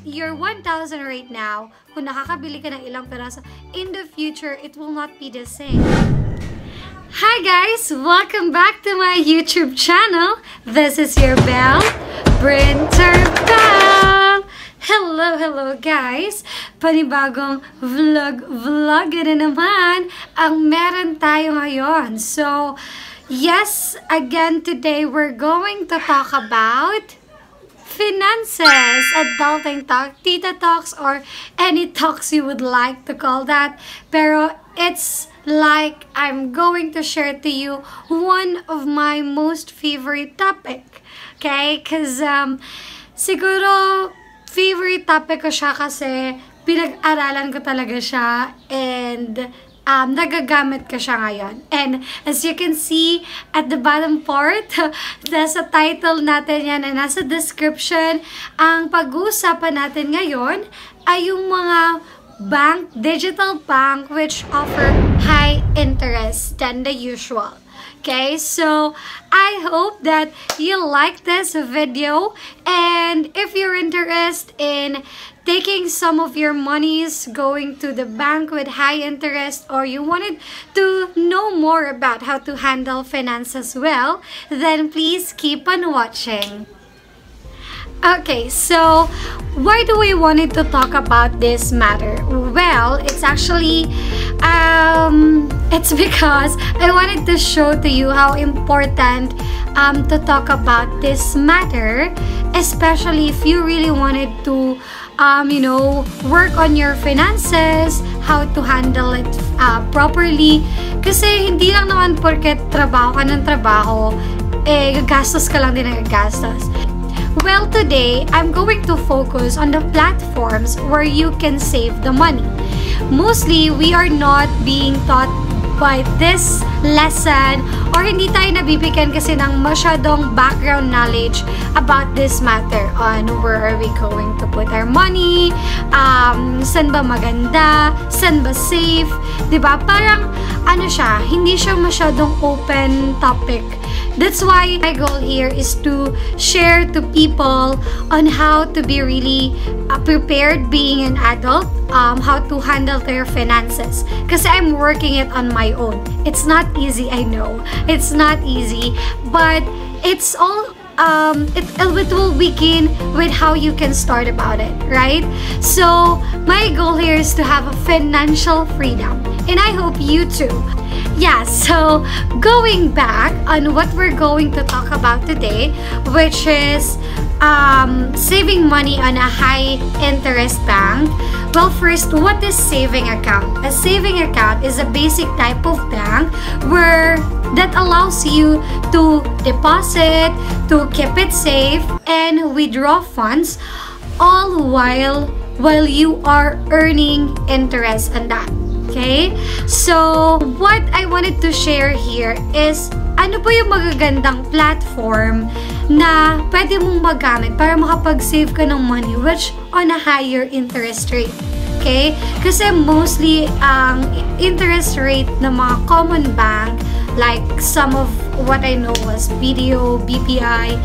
your 1,000 right now, kung nakakabili ka ng ilang peraso, in the future, it will not be the same. Hi guys! Welcome back to my YouTube channel. This is your Belle, Brinter Belle. Hello guys! Panibagong vlog na naman ang meron tayo ngayon. So, yes, again today we're going to talk about finances, adulting talk, tita talks, or any talks you would like to call that. Pero it's like I'm going to share to you one of my most favorite topic. Okay? Because siguro favorite topic ko siya kasi pinag-aralan ko talaga siya and nagagamit ko siya ngayon. And as you can see at the bottom part, nasa title natin yan and nasa description, ang pag-uusapan natin ngayon ay yung mga bank, digital bank, which offer high interest than the usual. Okay, so I hope that you like this video, and if you're interested in taking some of your monies going to the bank with high interest, or you wanted to know more about how to handle finances well, then please keep on watching. Okay, so why do we wanted to talk about this matter? Well, it's actually it's because I wanted to show to you how important to talk about this matter, especially if you really wanted to work on your finances, how to handle it properly. Kasi hindi lang naman porket trabaho ka ng trabaho, gagastos ka lang din ng gagastos. Well, today, I'm going to focus on the platforms where you can save the money. Mostly, we are not being taught by this lesson, or hindi tayo nabibigyan kasi ng masyadong background knowledge about this matter on where are we going to put our money, saan ba maganda, saan ba safe, diba? Parang, hindi siya masyadong open topic. That's why my goal here is to share to people on how to be really prepared being an adult, how to handle their finances. Kasi I'm working it on my own. It's not easy, I know. It's not easy, but it's all it will begin with how you can start about it, right? So my goal here is to have a financial freedom, and I hope you too. Yeah, so going back on what we're going to talk about today, which is saving money on a high interest bank. Well, first, what is saving account? A saving account is a basic type of bank that allows you to deposit, to keep it safe, and withdraw funds, all while you are earning interest on that. Okay? So, what I wanted to share here is ano po yung magagandang platform na pwede mong magamit para makapag-save ka ng money which on a higher interest rate. Okay? Kasi mostly, ang interest rate ng mga common bank, like some of what I know was BDO, BPI,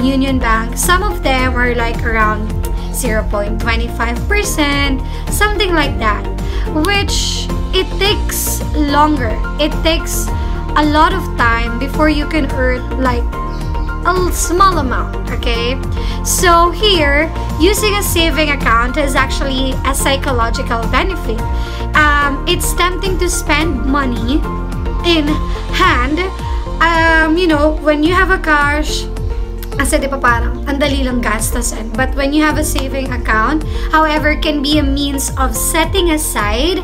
Union Bank, some of them are like around 0.25%, something like that, which it takes longer. It takes a lot of time before you can earn like a small amount, okay? So here, using a saving account is actually a psychological benefit. It's tempting to spend money in hand, when you have a cash, kasi di pa parang ang dali lang gastusin. But when you have a saving account, however, can be a means of setting aside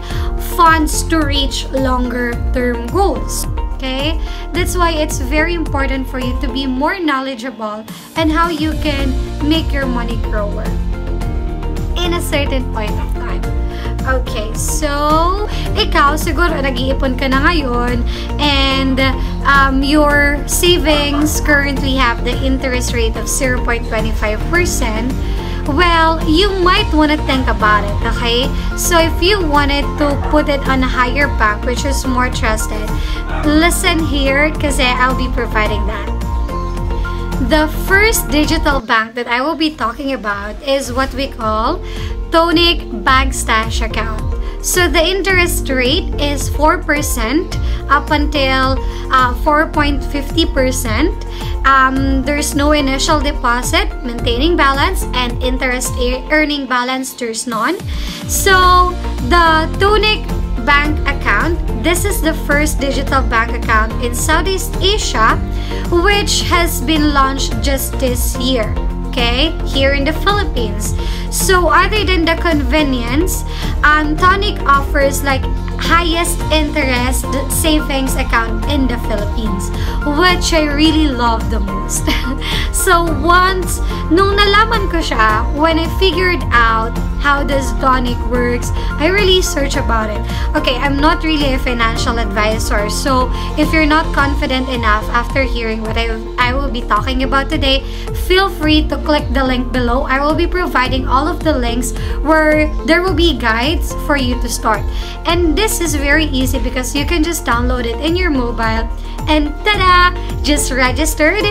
funds to reach longer term goals. Okay? That's why it's very important for you to be more knowledgeable and how you can make your money grow in a certain point of time. Okay, so ikaw siguro nag-iipon ka na ngayon and your savings currently have the interest rate of 0.25%. Well, you might want to think about it, okay? So if you wanted to put it on a higher bank which is more trusted, listen here kasi I'll be providing that. the first digital bank that I will be talking about is what we call Tonic Bank Stash Account. So the interest rate is 4% up until 4.50%. There's no initial deposit, maintaining balance, and interest earning balance, there's none. So the Tonic Bank account, this is the first digital bank account in Southeast Asia, which has been launched just this year, okay, here in the Philippines. So other than the convenience, Tonic offers like highest interest savings account in the Philippines, which I really love the most. So once nung nalaman ko siya, when I figured out how does Tonic works, I really searched about it. Okay, I'm not really a financial advisor, so if you're not confident enough after hearing what I will be talking about today, feel free to click the link below. I will be providing all of the links where there will be guides for you to start. And this is very easy because you can just download it in your mobile and tada! Just registered.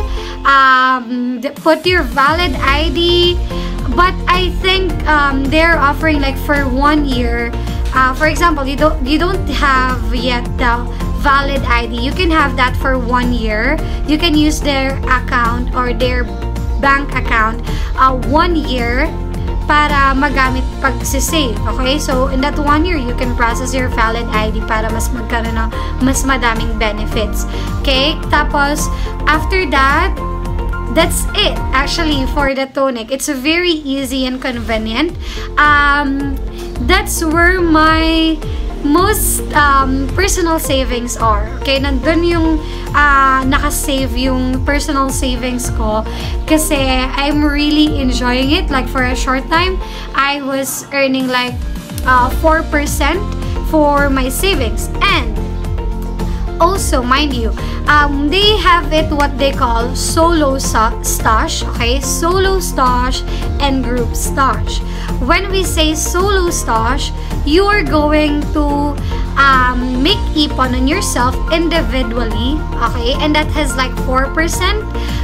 Put your valid ID. But I think they're offering like for 1 year. For example, you don't have yet the valid ID. You can have that for 1 year. You can use their account or their bank account 1 year para magamit pag-save. Okay? So, in that 1 year, you can process your valid ID para mas magkaroon ng mas madaming benefits. Okay? Tapos, after that, that's it actually for the Tonic. It's very easy and convenient. That's where my most personal savings are. Okay, nandun yung nakasave yung personal savings ko kasi I'm really enjoying it. Like for a short time, I was earning like 4% for my savings. And also, mind you, they have it what they call solo stash, okay? Solo stash and group stash. When we say solo stash, you are going to make ipon on yourself individually, okay? And that has like 4%,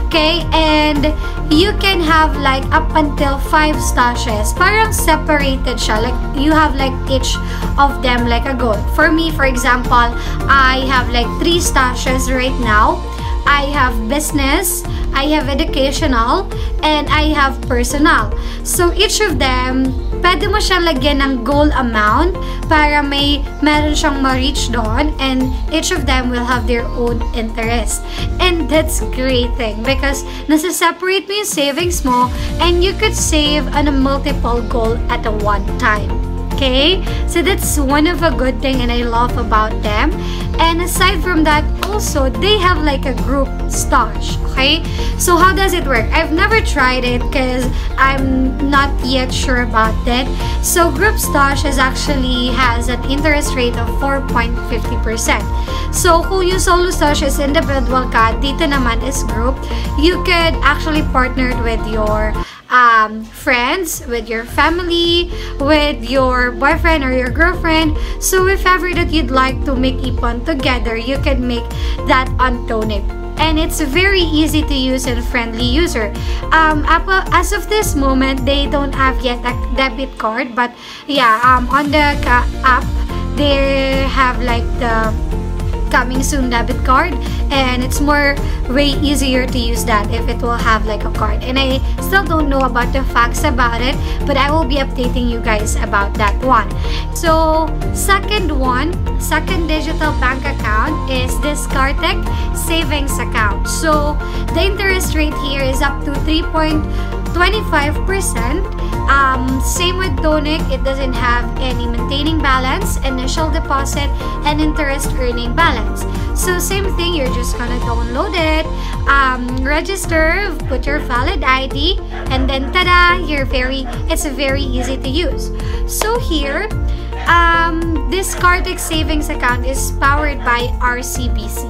okay? And you can have like up until 5 stashes. Parang separated siya. Like, you have like each of them like a goal. For me, for example, I have like 3 stashes right now. I have business, I have educational, and I have personal. So each of them, pwede mo siyang lagyan ng goal amount para meron siyang ma-reach doon, and each of them will have their own interest. And that's great thing because nasa-separate mo yung savings mo and you could save on a multiple goal at a one time. Okay, so that's one of a good thing and I love about them. And aside from that, also they have like a group stash. Okay, so how does it work? I've never tried it because I'm not yet sure about it. So group stash actually has an interest rate of 4.50%. So kung yung solo stash is individual ka, dito naman is group, you could actually partner with your friends, with your family, with your boyfriend or your girlfriend. So if ever that you'd like to make ipon together, you can make that on Tonic. And it's very easy to use and friendly user. Apple, as of this moment, they don't have yet a debit card, but yeah, on the app, they have like the coming soon debit card, and it's way easier to use that if it will have like a card. And I still don't know about the facts about it, but I will be updating you guys about that one. So second digital bank account is this Kartek savings account. So the interest rate here is up to 3.25%. Same with Tonic, it doesn't have any maintaining balance, initial deposit, and interest earning balance. So same thing, you're just gonna download it, register, put your valid ID, and then tada, it's very easy to use. So here, this Kartek savings account is powered by RCBC.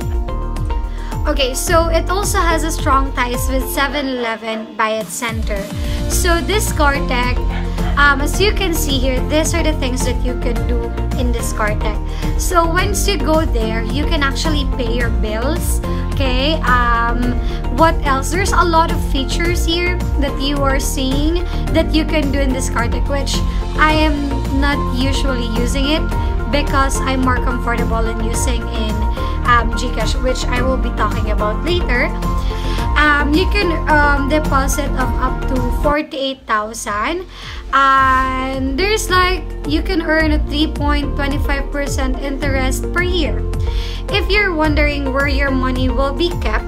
Okay, so it also has a strong ties with 7-Eleven by its center. So this Kartek, as you can see here, these are the things that you can do in this Kartech. So once you go there, you can actually pay your bills. Okay, what else? There's a lot of features here that you are seeing that you can do in this Kartech, which I am not usually using it because I'm more comfortable in using in GCash, which I will be talking about later. You can deposit of up to 48,000, and there's like you can earn a 3.25% interest per year. If you're wondering where your money will be kept,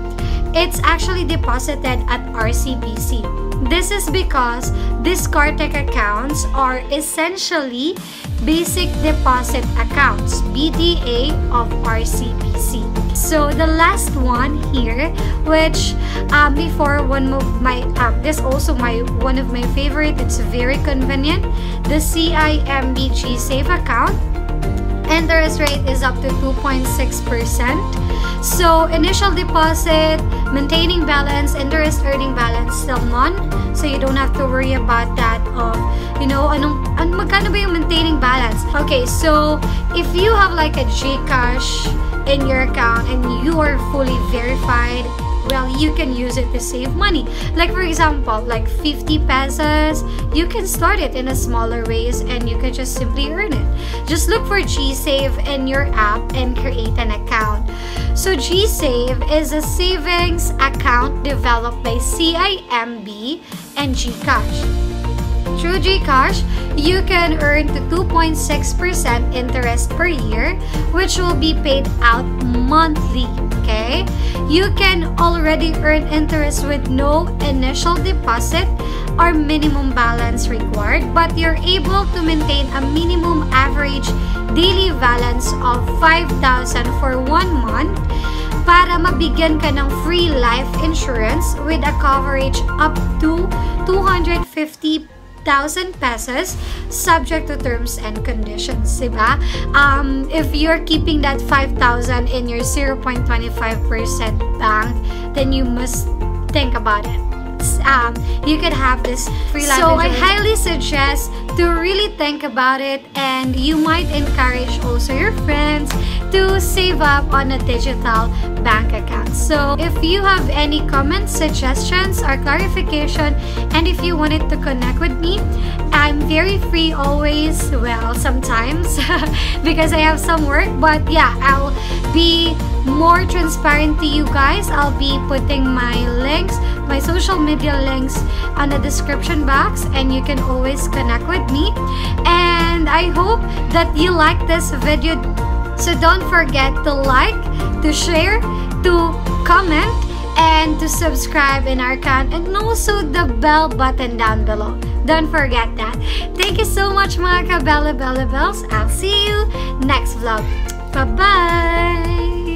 it's actually deposited at RCBC. This is because these Kartech accounts are essentially basic deposit accounts, BDA of RCBC. So the last one here, which before one of my this also one of my favorite. It's very convenient. The CIMB GSave account. Interest rate is up to 2.6%. So initial deposit, maintaining balance, interest earning balance, still none. So you don't have to worry about that of, you know, magkano ba yung maintaining balance? Okay, so if you have like a GCash in your account and you are fully verified, well, you can use it to save money. Like for example, like 50 pesos, you can start it in a smaller ways and you can just simply earn it. Just look for GSave in your app and create an account. So GSave is a savings account developed by CIMB and GCash. Through GCash, you can earn to 2.6% interest per year, which will be paid out monthly. Okay? You can already earn interest with no initial deposit or minimum balance required, but you're able to maintain a minimum average daily balance of 5,000 for 1 month para mabigyan ka ng free life insurance with a coverage up to 250,000 pesos subject to terms and conditions, diba? If you're keeping that 5,000 in your 0.25% bank, then you must think about it. You could have this free life insurance. So I highly suggest to really think about it, and you might encourage also your friends to save up on a digital bank account. So if you have any comments, suggestions, or clarification, and if you wanted to connect with me, I'm very free always, well, sometimes because I have some work, but yeah, I'll be more transparent to you guys. I'll be putting my links, my social media links on the description box, and you can always connect with me. And I hope that you like this video. So don't forget to like, to share, to comment, and to subscribe in our account, and also the bell button down below. Don't forget that. Thank you so much mga ka-Bella Bella Bells. I'll see you next vlog. Bye-bye!